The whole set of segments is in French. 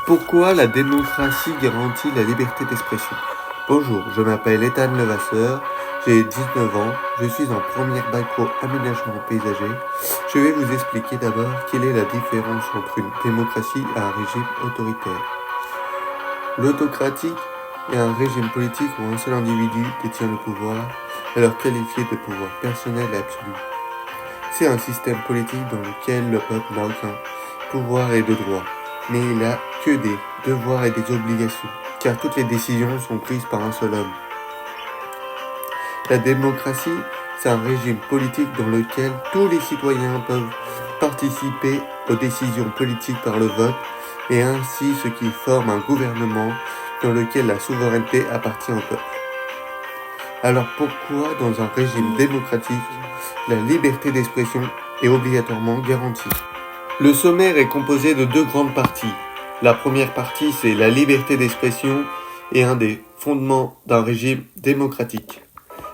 Pourquoi la démocratie garantit la liberté d'expression? Bonjour, je m'appelle Ethan Levasseur, j'ai 19 ans, je suis en première bac pro aménagement paysager. Je vais vous expliquer d'abord quelle est la différence entre une démocratie et un régime autoritaire. L'autocratique est un régime politique où un seul individu détient le pouvoir, alors qualifié de pouvoir personnel et absolu. C'est un système politique dans lequel le peuple n'a aucun pouvoir et de droit, mais il n'a que des devoirs et des obligations, car toutes les décisions sont prises par un seul homme. La démocratie, c'est un régime politique dans lequel tous les citoyens peuvent participer aux décisions politiques par le vote, et ainsi ce qui forme un gouvernement dans lequel la souveraineté appartient au peuple. Alors pourquoi dans un régime démocratique, la liberté d'expression est obligatoirement garantie? Le sommaire est composé de deux grandes parties. La première partie, c'est la liberté d'expression et un des fondements d'un régime démocratique.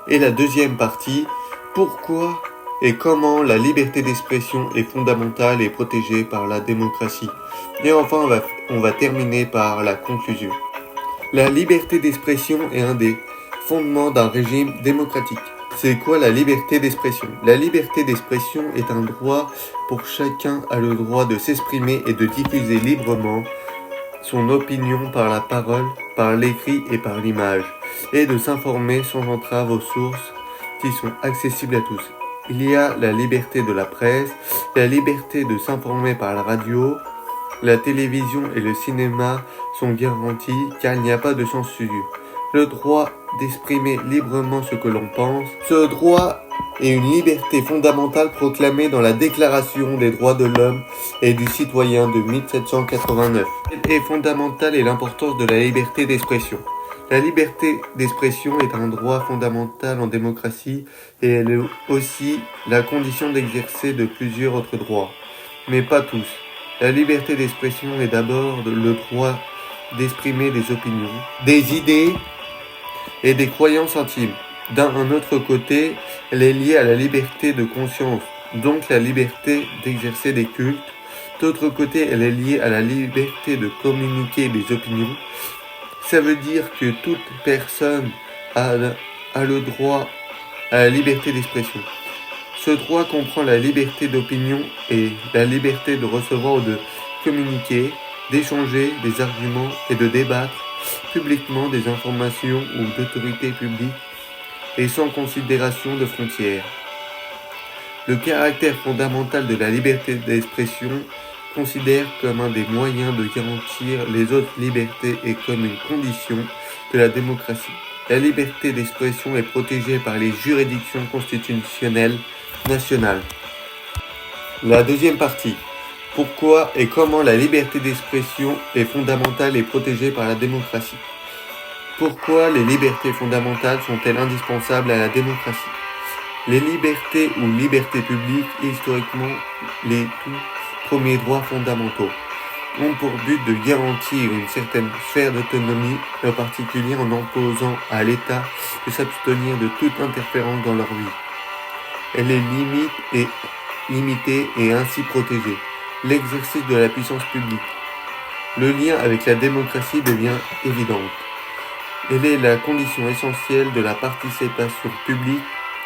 Et la deuxième partie, pourquoi et comment la liberté d'expression est fondamentale et protégée par la démocratie. Et enfin, on va terminer par la conclusion. La liberté d'expression est un des fondements d'un régime démocratique. C'est quoi la liberté d'expression? La liberté d'expression est un droit pour chacun a le droit de s'exprimer et de diffuser librement son opinion par la parole, par l'écrit et par l'image, et de s'informer sans entrave aux sources qui sont accessibles à tous. Il y a la liberté de la presse, la liberté de s'informer par la radio, la télévision et le cinéma sont garantis car il n'y a pas de censure. Le droit d'exprimer librement ce que l'on pense. Ce droit est une liberté fondamentale proclamée dans la Déclaration des droits de l'homme et du citoyen de 1789. Et fondamentale est l'importance de la liberté d'expression. La liberté d'expression est un droit fondamental en démocratie et elle est aussi la condition d'exercer de plusieurs autres droits, mais pas tous. La liberté d'expression est d'abord le droit d'exprimer des opinions, des idées et des croyances intimes. D'un autre côté, elle est liée à la liberté de conscience, donc la liberté d'exercer des cultes. D'autre côté, elle est liée à la liberté de communiquer des opinions. Ça veut dire que toute personne a le droit à la liberté d'expression. Ce droit comprend la liberté d'opinion et la liberté de recevoir ou de communiquer, d'échanger des arguments et de débattre publiquement des informations ou d'autorités publiques et sans considération de frontières. Le caractère fondamental de la liberté d'expression considère comme un des moyens de garantir les autres libertés et comme une condition de la démocratie. La liberté d'expression est protégée par les juridictions constitutionnelles nationales. La deuxième partie. Pourquoi et comment la liberté d'expression est fondamentale et protégée par la démocratie? Pourquoi les libertés fondamentales sont-elles indispensables à la démocratie? Les libertés ou libertés publiques, historiquement les tout premiers droits fondamentaux, ont pour but de garantir une certaine sphère d'autonomie, en particulier en imposant à l'État de s'abstenir de toute interférence dans leur vie. Elle est limitée et ainsi protégée. L'exercice de la puissance publique. Le lien avec la démocratie devient évident. Elle est la condition essentielle de la participation publique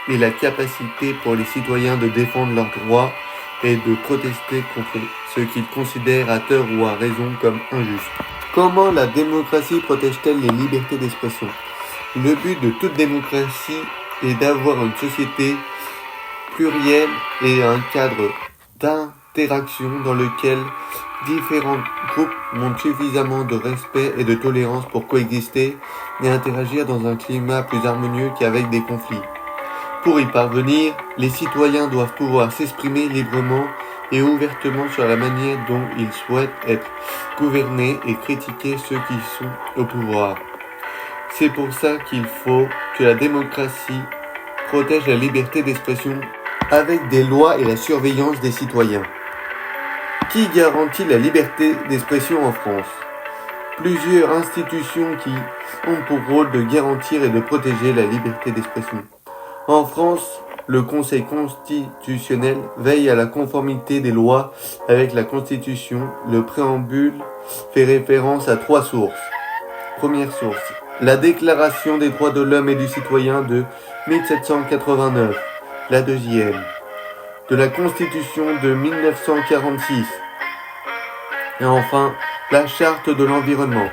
et la capacité pour les citoyens de défendre leurs droits et de protester contre ce qu'ils considèrent à tort ou à raison comme injuste. Comment la démocratie protège-t-elle les libertés d'expression? Le but de toute démocratie est d'avoir une société plurielle et un cadre d'interaction dans lequel différents groupes montrent suffisamment de respect et de tolérance pour coexister et interagir dans un climat plus harmonieux qu'avec des conflits. Pour y parvenir, les citoyens doivent pouvoir s'exprimer librement et ouvertement sur la manière dont ils souhaitent être gouvernés et critiquer ceux qui sont au pouvoir. C'est pour ça qu'il faut que la démocratie protège la liberté d'expression avec des lois et la surveillance des citoyens. Qui garantit la liberté d'expression en France? Plusieurs institutions qui ont pour rôle de garantir et de protéger la liberté d'expression. En France, Le Conseil constitutionnel veille à la conformité des lois avec la Constitution. Le préambule fait référence à 3 sources. Première source, la Déclaration des droits de l'homme et du citoyen de 1789. La deuxième, de la Constitution de 1946. Et enfin, la Charte de l'environnement.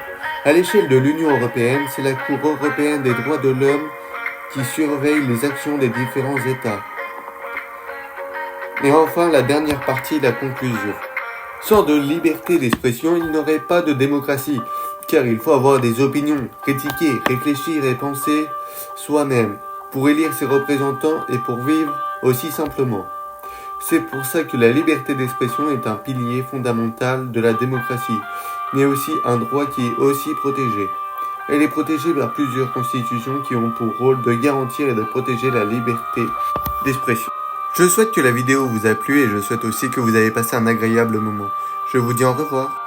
À l'échelle de l'Union européenne, c'est la Cour européenne des droits de l'homme qui surveille les actions des différents États. Et enfin, la dernière partie, la conclusion. Sans de liberté d'expression, il n'y aurait pas de démocratie, car il faut avoir des opinions, critiquer, réfléchir et penser soi-même, pour élire ses représentants et pour vivre aussi simplement. C'est pour ça que la liberté d'expression est un pilier fondamental de la démocratie, mais aussi un droit qui est aussi protégé. Elle est protégée par plusieurs constitutions qui ont pour rôle de garantir et de protéger la liberté d'expression. Je souhaite que la vidéo vous a plu et je souhaite aussi que vous ayez passé un agréable moment. Je vous dis au revoir.